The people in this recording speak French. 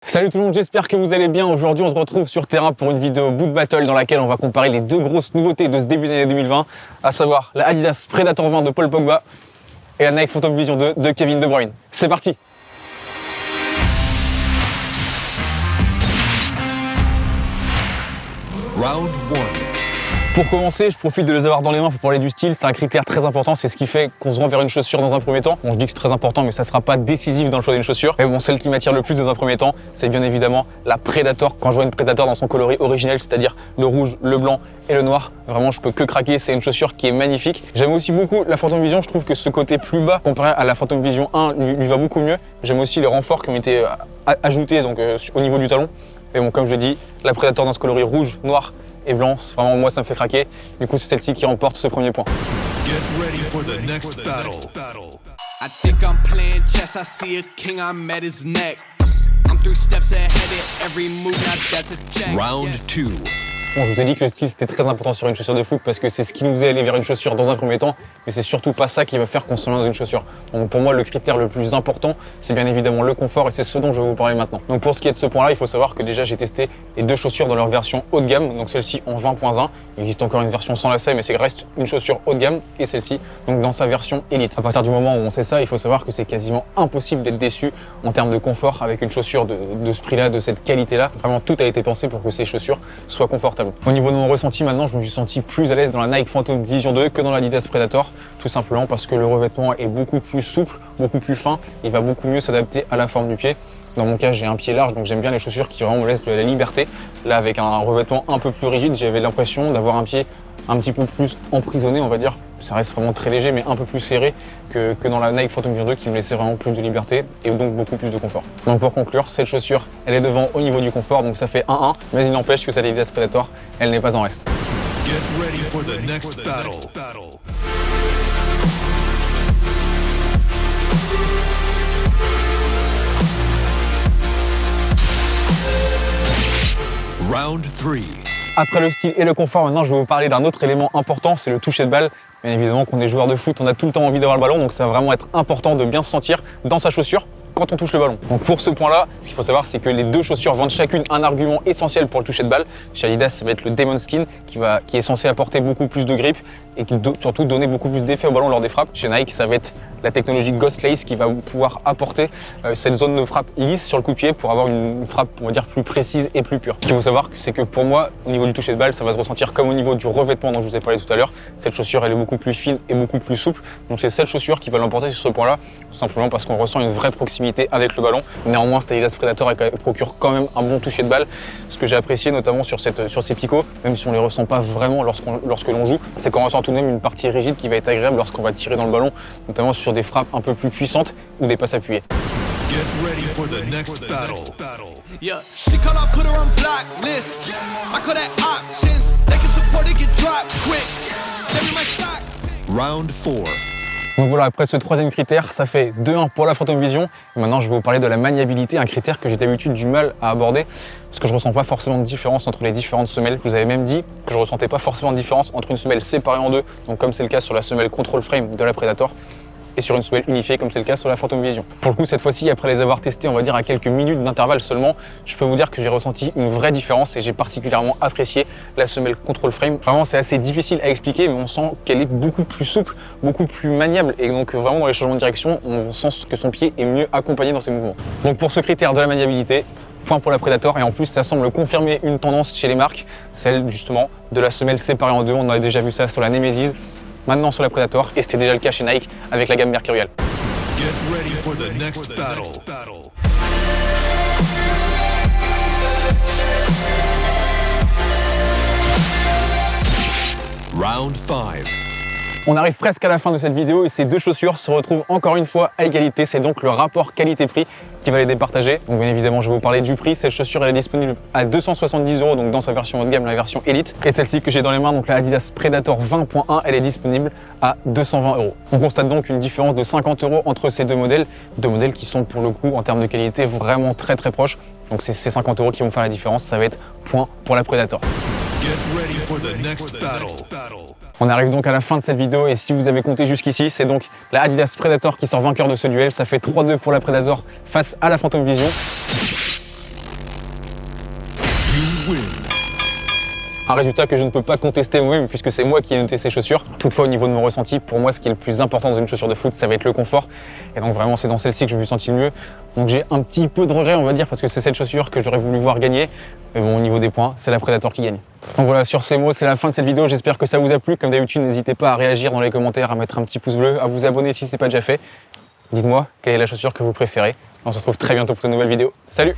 Salut tout le monde, j'espère que vous allez bien. Aujourd'hui on se retrouve sur terrain pour une vidéo boot battle dans laquelle on va comparer les deux grosses nouveautés de ce début d'année 2020, à savoir la Adidas Predator 20 de Paul Pogba et la Nike Phantom Vision 2 de Kevin De Bruyne. C'est parti! Round 1. Pour commencer, je profite de les avoir dans les mains pour parler du style. C'est un critère très important, c'est ce qui fait qu'on se rend vers une chaussure dans un premier temps. Bon, je dis que c'est très important, mais ça ne sera pas décisif dans le choix d'une chaussure. Mais bon, celle qui m'attire le plus dans un premier temps, c'est bien évidemment la Predator. Quand je vois une Predator dans son coloris originel, c'est-à-dire le rouge, le blanc et le noir, vraiment je peux que craquer. C'est une chaussure qui est magnifique. J'aime aussi beaucoup la Phantom Vision. Je trouve que ce côté plus bas comparé à la Phantom Vision 1 lui va beaucoup mieux. J'aime aussi les renforts qui ont été ajoutés donc, au niveau du talon. Et bon, comme je dis, la Predator dans ce coloris rouge, noir et blanc, vraiment moi ça me fait craquer. Du coup c'est celle-ci qui remporte ce premier point. Get ready for the next battle. I think I'm playing chess, I see a king, I'm at his neck. I'm 3 steps ahead of every move, now that's a check. Round 2. Bon, je vous ai dit que le style c'était très important sur une chaussure de foot parce que c'est ce qui nous faisait aller vers une chaussure dans un premier temps, mais c'est surtout pas ça qui va faire qu'on se lance dans une chaussure. Donc pour moi le critère le plus important c'est bien évidemment le confort et c'est ce dont je vais vous parler maintenant. Donc pour ce qui est de ce point là, il faut savoir que déjà j'ai testé les deux chaussures dans leur version haut de gamme, donc celle-ci en 20.1, il existe encore une version sans lacet mais c'est reste une chaussure haut de gamme, et celle-ci donc dans sa version élite. À partir du moment où on sait ça, il faut savoir que c'est quasiment impossible d'être déçu en termes de confort avec une chaussure de ce prix là, de cette qualité là. Vraiment tout a été pensé pour que ces chaussures soient confortables. Au niveau de mon ressenti maintenant, je me suis senti plus à l'aise dans la Nike Phantom Vision 2 que dans l'Adidas Predator, tout simplement parce que le revêtement est beaucoup plus souple, beaucoup plus fin, il va beaucoup mieux s'adapter à la forme du pied. Dans mon cas, j'ai un pied large, donc j'aime bien les chaussures qui vraiment me laissent de la liberté. Là, avec un revêtement un peu plus rigide, j'avais l'impression d'avoir un pied un petit peu plus emprisonné, on va dire. Ça reste vraiment très léger, mais un peu plus serré que dans la Nike Phantom Vision 2 qui me laissait vraiment plus de liberté et donc beaucoup plus de confort. Donc pour conclure, cette chaussure, elle est devant au niveau du confort, donc ça fait 1-1, mais il n'empêche que cette Adidas Predator, elle n'est pas en reste. Get ready for the next battle. Round 3. Après le style et le confort, maintenant je vais vous parler d'un autre élément important, c'est le toucher de balle. Bien évidemment qu'on est joueur de foot, on a tout le temps envie d'avoir le ballon, donc ça va vraiment être important de bien se sentir dans sa chaussure quand on touche le ballon. Donc pour ce point-là, ce qu'il faut savoir, c'est que les deux chaussures vendent chacune un argument essentiel pour le toucher de balle. Chez Adidas, ça va être le Demon Skin qui est censé apporter beaucoup plus de grip et qui surtout donner beaucoup plus d'effet au ballon lors des frappes. Chez Nike, ça va être la technologie Ghost Lace qui va pouvoir apporter cette zone de frappe lisse sur le coup de pied pour avoir une frappe, on va dire, plus précise et plus pure. Ce qu'il faut savoir, c'est que pour moi, au niveau du toucher de balle, ça va se ressentir comme au niveau du revêtement dont je vous ai parlé tout à l'heure. Cette chaussure, elle est beaucoup plus fine et beaucoup plus souple. Donc c'est cette chaussure qui va l'emporter sur ce point-là, tout simplement parce qu'on ressent une vraie proximité avec le ballon. Néanmoins, cette Adidas Predator elle procure quand même un bon toucher de balle. Ce que j'ai apprécié notamment sur ces picots, même si on les ressent pas vraiment lorsque l'on joue, c'est qu'on ressent tout de même une partie rigide qui va être agréable lorsqu'on va tirer dans le ballon, notamment sur des frappes un peu plus puissantes ou des passes appuyées. Get ready for the next battle. Yeah, she call, I put her on blacklist. I call that options. They can support it, get dropped quick. Give me my stock. Round 4. Donc voilà, après ce troisième critère, ça fait 2-1 pour la Phantom Vision. Et maintenant, je vais vous parler de la maniabilité, un critère que j'ai d'habitude du mal à aborder parce que je ressens pas forcément de différence entre les différentes semelles. Je vous avais même dit que je ressentais pas forcément de différence entre une semelle séparée en deux, donc comme c'est le cas sur la semelle Control Frame de la Predator, et sur une semelle unifiée comme c'est le cas sur la Phantom Vision. Pour le coup, cette fois-ci, après les avoir testés, on va dire à quelques minutes d'intervalle seulement, je peux vous dire que j'ai ressenti une vraie différence et j'ai particulièrement apprécié la semelle Control Frame. Vraiment, c'est assez difficile à expliquer, mais on sent qu'elle est beaucoup plus souple, beaucoup plus maniable, et donc vraiment dans les changements de direction, on sent que son pied est mieux accompagné dans ses mouvements. Donc pour ce critère de la maniabilité, point pour la Predator, et en plus ça semble confirmer une tendance chez les marques, celle justement de la semelle séparée en deux. On avait déjà vu ça sur la Nemesis, maintenant sur la Predator, et c'était déjà le cas chez Nike avec la gamme Mercurial. Get ready for the next battle. Round 5. On arrive presque à la fin de cette vidéo et ces deux chaussures se retrouvent encore une fois à égalité. C'est donc le rapport qualité-prix qui va les départager. Donc bien évidemment, je vais vous parler du prix. Cette chaussure elle est disponible à 270 €, donc dans sa version haut de gamme, la version Elite. Et celle-ci que j'ai dans les mains, donc la Adidas Predator 20.1, elle est disponible à 220 €. On constate donc une différence de 50 € entre ces deux modèles qui sont pour le coup en termes de qualité vraiment très proches. Donc c'est ces 50 € qui vont faire la différence. Ça va être point pour la Predator. Get ready for the next battle. On arrive donc à la fin de cette vidéo et si vous avez compté jusqu'ici, c'est donc la Adidas Predator qui sort vainqueur de ce duel. Ça fait 3-2 pour la Predator face à la Phantom Vision. win. Un résultat que je ne peux pas contester moi-même puisque c'est moi qui ai noté ces chaussures. Toutefois, au niveau de mon ressenti, pour moi, ce qui est le plus important dans une chaussure de foot, ça va être le confort. Et donc vraiment, c'est dans celle-ci que je me suis senti le mieux. Donc j'ai un petit peu de regret, on va dire, parce que c'est cette chaussure que j'aurais voulu voir gagner. Mais bon, au niveau des points, c'est la Predator qui gagne. Donc voilà, sur ces mots, c'est la fin de cette vidéo. J'espère que ça vous a plu. Comme d'habitude, n'hésitez pas à réagir dans les commentaires, à mettre un petit pouce bleu, à vous abonner si ce n'est pas déjà fait. Dites-moi quelle est la chaussure que vous préférez. On se retrouve très bientôt pour une nouvelle vidéo. Salut!